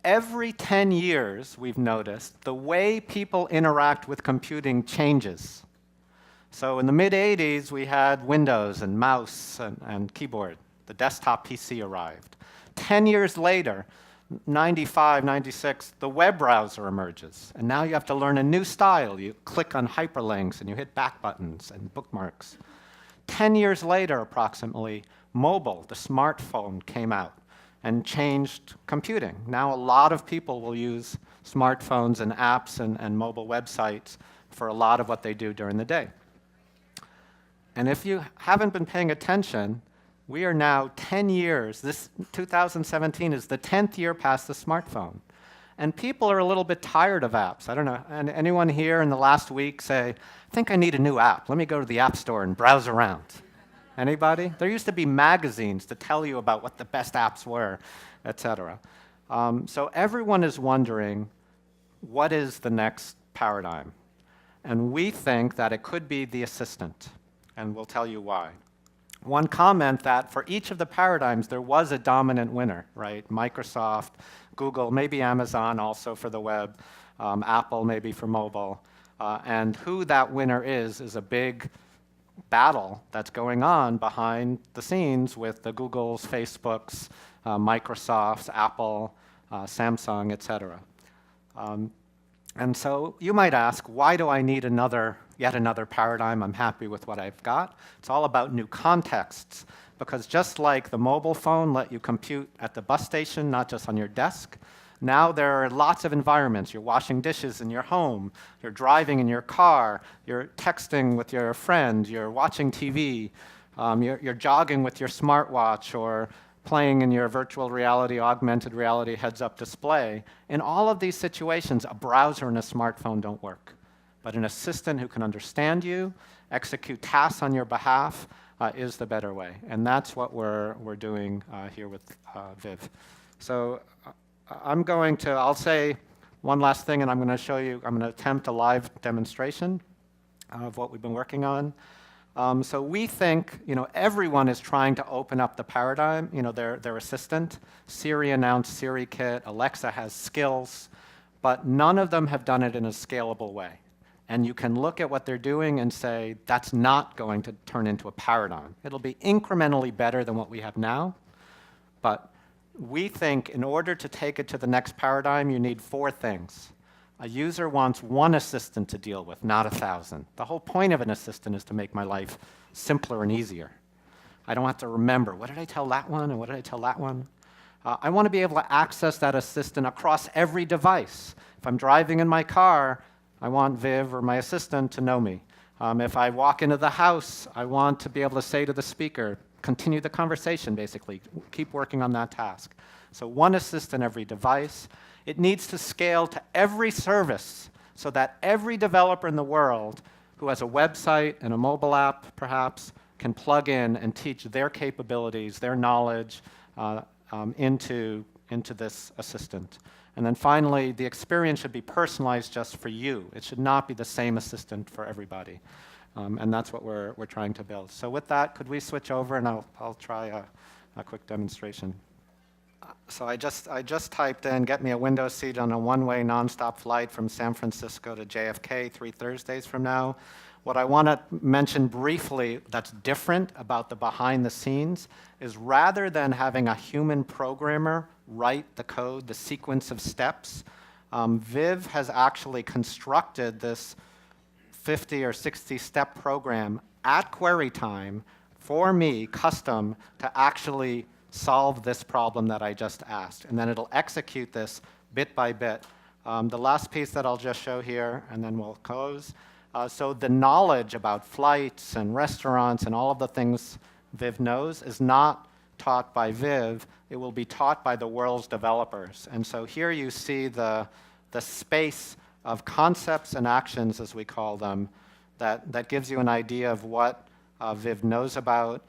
Every 10 years, we've noticed, the way people interact with computing changes. So in the mid-'80s, we had Windows and mouse and keyboard. The desktop PC arrived. 10 years later, 95, 96, the web browser emerges. And now you have to learn a new style. You click on hyperlinks and you hit back buttons and bookmarks. 10 years later, approximately, mobile, the smartphone, came out and changed computing. Now a lot of people will use smartphones and apps and mobile websites for a lot of what they do during the day. And if you haven't been paying attention, we are now 10 years, this 2017 is the 10th year past the smartphone. And people are a little bit tired of apps. I don't know, anyone here in the last week say, I think I need a new app. Let me go to the App Store and browse around. Anybody? There used to be magazines to tell you about what the best apps were, et cetera. So everyone is wondering, what is the next paradigm? And we think that it could be the assistant, and we'll tell you why. One comment that for each of the paradigms, there was a dominant winner, right? Microsoft, Google, maybe Amazon also for the web, Apple maybe for mobile. And who that winner is a big battle that's going on behind the scenes with the Googles, Facebooks, Microsofts, Apple, Samsung, et cetera. And so you might ask, why do I need yet another paradigm? I'm happy with what I've got. It's all about new contexts, because just like the mobile phone let you compute at the bus station, not just on your desk, now there are lots of environments. You're washing dishes in your home, you're driving in your car, you're texting with your friend, you're watching TV, you're jogging with your smartwatch, or playing in your virtual reality, augmented reality heads-up display. In all of these situations, a browser and a smartphone don't work. But an assistant who can understand you, execute tasks on your behalf, is the better way. And that's what we're doing here with Viv. So I'll say one last thing, and I'm going to show you, I'm going to attempt a live demonstration of what we've been working on. So we think, everyone is trying to open up the paradigm, their assistant. Siri announced Siri Kit, Alexa has skills, but none of them have done it in a scalable way. And you can look at what they're doing and say, that's not going to turn into a paradigm. It'll be incrementally better than what we have now, but we think in order to take it to the next paradigm, you need 4 things. A user wants one assistant to deal with, not 1,000. The whole point of an assistant is to make my life simpler and easier. I don't have to remember, what did I tell that one and what did I tell that one? I want to be able to access that assistant across every device. If I'm driving in my car, I want Viv or my assistant to know me. If I walk into the house, I want to be able to say to the speaker, continue the conversation, basically. Keep working on that task. So one assistant every device. It needs to scale to every service so that every developer in the world who has a website and a mobile app, perhaps, can plug in and teach their capabilities, their knowledge into this assistant. And then finally, the experience should be personalized just for you. It should not be the same assistant for everybody. And that's what we're trying to build. So with that, could we switch over, and I'll try a quick demonstration. So I just typed in, get me a window seat on a one-way nonstop flight from San Francisco to JFK 3 Thursdays from now. What I want to mention briefly that's different about the behind the scenes is rather than having a human programmer write the code, the sequence of steps, Viv has actually constructed this 50 or 60 step program at query time for me, custom, to actually solve this problem that I just asked. And then it'll execute this bit by bit. The last piece that I'll just show here, and then we'll close. So the knowledge about flights and restaurants and all of the things Viv knows is not taught by Viv. It will be taught by the world's developers. And so here you see the space of concepts and actions, as we call them, that gives you an idea of what Viv knows about.